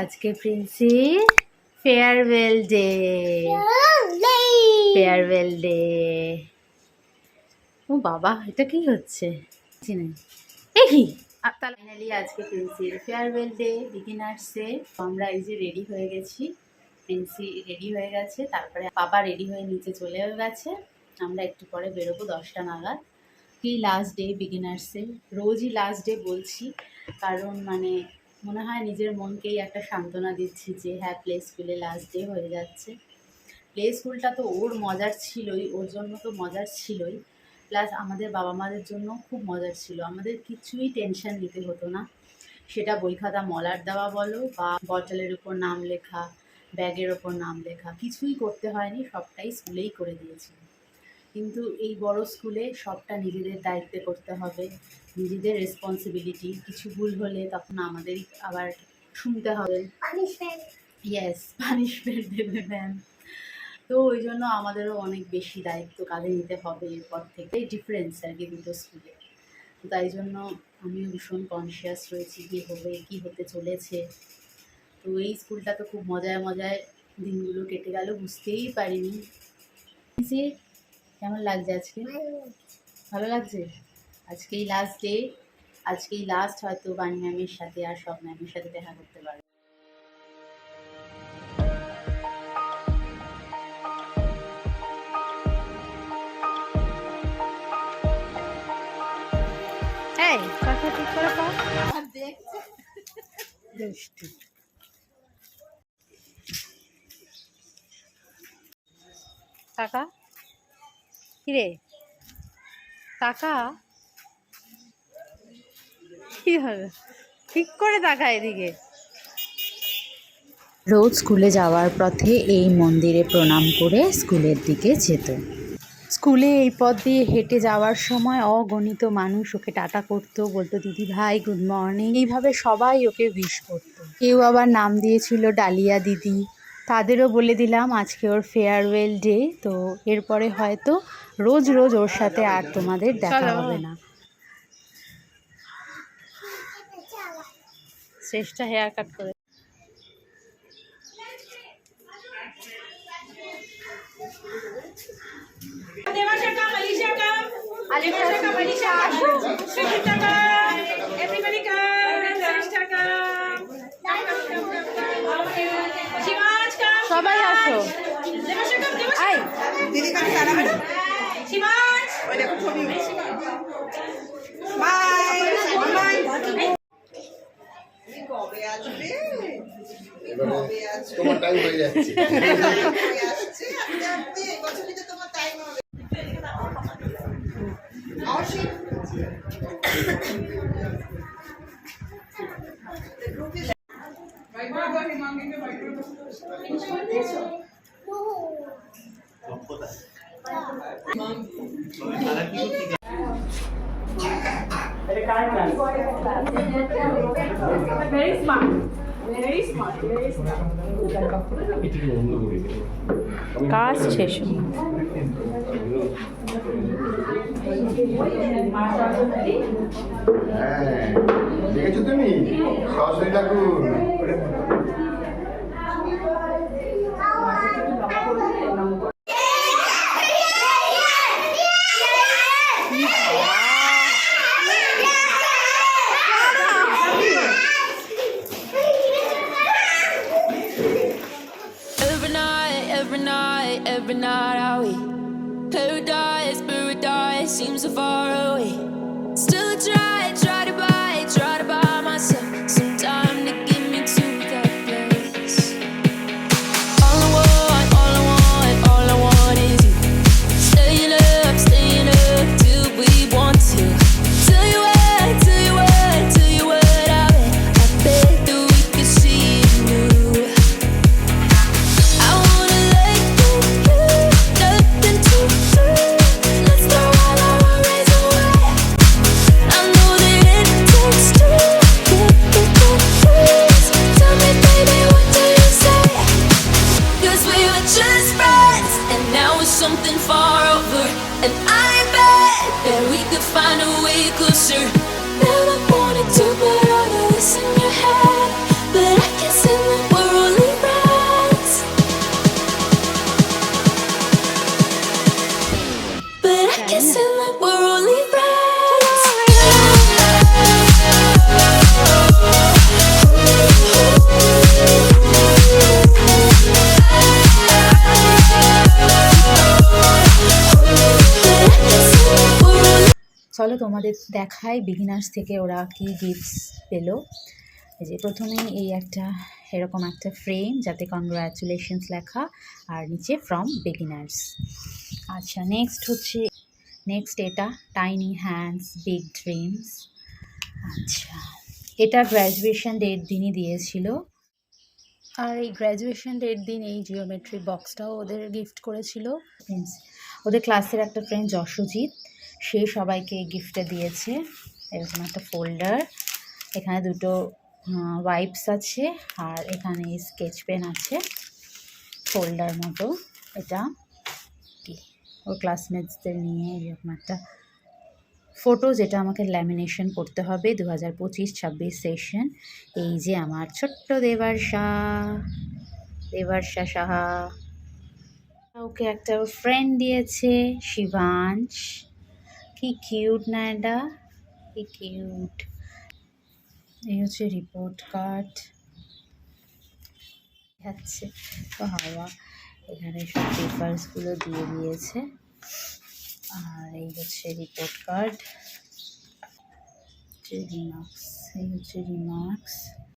আজকে প্রিন্সি farewell day. Farewell day. ও বাবা, এটা কি হচ্ছে? ফাইনালি আজকে প্রিন্সির ফেয়ারওয়েল ডে, বিগিনার্সে। আমরা এই যে রেডি হয়ে গেছি, প্রিন্সি রেডি হয়ে গেছে, তারপরে বাবা রেডি হয়ে নিচে চলে গেছে। আমরা একটু পরে বেরোবো 10টা নাগাদ। কি লাস্ট ডে বিগিনার্সে, রোজই লাস্ট ডে বলছি, কারণ মানে মনে হয় নিজের মনকেই একটা সান্ত্বনা দিচ্ছি যে হ্যাঁ, প্লে স্কুলে লাস্ট ডে হয়ে যাচ্ছে। প্লে স্কুলটা তো ওর মজার ছিলই, ওর জন্য তো মজার ছিলই, প্লাস আমাদের বাবা মাদের জন্য খুব মজার ছিল। আমাদের কিছুই টেনশন নিতে হতো না, সেটা বই খাতা মলার দেওয়া বলো বা বটলের উপর নাম লেখা, ব্যাগের ওপর নাম লেখা, কিছুই করতে হয়নি, সবটাই স্কুলেই করে দিয়েছিল। কিন্তু এই বড় স্কুলে সবটা নিজেদের দায়িত্বে করতে হবে, নিজেদের রেসপন্সিবিলিটি। কিছু ভুল হলে তখন আমাদেরই আবার শুনতে হবে। ইয়েস, পানিশমেন্ট দেবে ম্যাম। তো ওই জন্য আমাদেরও অনেক বেশি দায়িত্ব কাঁধে নিতে হবে এরপর থেকে। এই ডিফারেন্স আর কি দুটো স্কুলে। তো তাই জন্য আমিও ভীষণ কনসিয়াস রয়েছি কী হবে, কী হতে চলেছে। তো এই স্কুলটা তো খুব মজায় মজায় দিনগুলো কেটে গেল, বুঝতেই পারিনি। কেমন লাগছে আজকে? ভালো লাগছে? আজকেই লাস্ট ডে, আজকেই লাস্ট হয়তো বাণী ম্যামের সাথে আর সব ম্যামের সাথে দেখা করতে পারবে। এই কথা ঠিক করে পাও, দেখছে দুষ্টু। কাকা কিরে, কাকা কি হলো? ঠিক করে তাকা এদিকে। রোজ স্কুলে যাওয়ার পথে এই মন্দিরে প্রণাম করে স্কুলের দিকে যেত। স্কুলে এই পথ দিয়ে হেঁটে যাওয়ার সময় অগণিত মানুষ ওকে টাটা করতো, বলতো দিদি ভাই গুড মর্নিং, এইভাবে সবাই ওকে উইশ করতো। কেউ আবার নাম দিয়েছিল ডালিয়া দিদি। তাদেরও বলে দিলাম আজকে ওর ফেয়ারওয়েল ডে, তো এরপরে হয়তো রোজ রোজ ওর সাথে আর তোমাদের দেখা হবে না। শেষটা হেয়ার কাট করে সবাই আসো। তোমার টাইম হয়ে যাচ্ছে। Very smart. Very smart. Very smart. কাজ শেষ। হ্যাঁ, দেখেছো তুমি সরস্বতী ঠাকুর? Every night are we paradise, paradise seems so far away. Still try to buy myself some time to get me to that place. All I want is you. Staying up till we want to. Tell you what I bet that we could see it new. I wanna let you go, nothing to do. Let's throw all our worries away. তোমাদের দেখাই beginners থেকে ওরা কি gifts পেলো। এই যে প্রথমেই এই একটা এরকম একটা ফ্রেম, যাতে কংগ্রাচুলেশনস লেখা, আর নিচে ফ্রম বিগিনার্স। আচ্ছা, নেক্সট এটা টাইনি হ্যান্ডস বিগ ড্রিমস। আচ্ছা, এটা গ্র্যাজুয়েশন ডের দিনই দিয়েছিল। আর এই গ্র্যাজুয়েশন ডের দিন এই জিওমেট্রি বক্সটাও ওদের গিফট করেছিল। ওদের ক্লাসের একটা ফ্রেন্ড যশোজিৎ, সে সবাইকে গিফটে দিয়েছে এরকম একটা ফোল্ডার। এখানে দুটো ওয়াইপস আছে, আর এখানে স্কেচ পেন আছে ফোল্ডার মতো। এটা কি ওর ক্লাসমেটসদের নিয়ে এরকম একটা ফটো, যেটা আমাকে ল্যামিনেশন করতে হবে 2025-26 সেশন। এই যে আমার ছোট্ট দেবার্ষা সাহা, ওকে একটা ফ্রেন্ড দিয়েছে শিবাংশ। কি কিউট না এটা, কি কিউট। এই হচ্ছে রিপোর্ট কার্ড, যাচ্ছে তো হাওয়া। এখানে সব পেপারসগুলো দিয়ে দিয়েছে। আর এই হচ্ছে রিপোর্ট কার্ড, রিমার্কস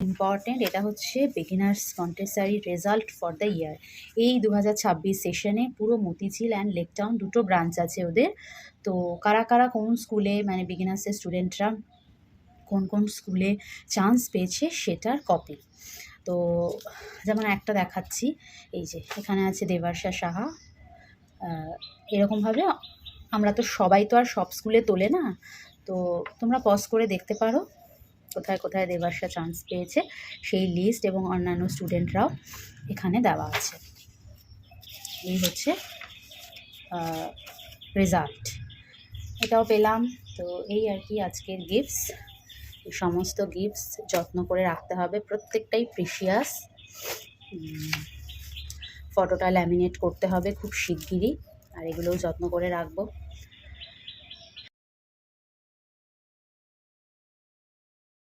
ইম্পর্টেন্ট। এটা হচ্ছে বিগিনার্স কন্টেসারি রেজাল্ট ফর দ্য ইয়ার। এই 2026 সেশনে পুরো মতিঝিল অ্যান্ড লেকটাউন দুটো ব্রাঞ্চ আছে ওদের। তো কারা কারা কোন স্কুলে, মানে বিগিনার্সের স্টুডেন্টরা কোন স্কুলে চান্স পেয়েছে সেটার কপি। তো যেমন একটা দেখাচ্ছি, এই যে এখানে আছে দেবার্ষা সাহা। এরকমভাবে আমরা তো সবাই তো আর সব স্কুলে তোলে না, তো তোমরা পজ করে দেখতে পারো কোথায় কোথায় দেবার্ষা চান্স পেয়েছে সেই লিস্ট, এবং অন্যান্য স্টুডেন্টরাও এখানে দেওয়া আছে। এই হচ্ছে রেজাল্ট, এটাও পেলাম। তো এই আর কি আজকের গিফটস। এই সমস্ত গিফটস যত্ন করে রাখতে হবে, প্রত্যেকটাই প্রিশিয়াস। ফটোটা ল্যামিনেট করতে হবে খুব শিগগিরই, আর এগুলোও যত্ন করে রাখবো।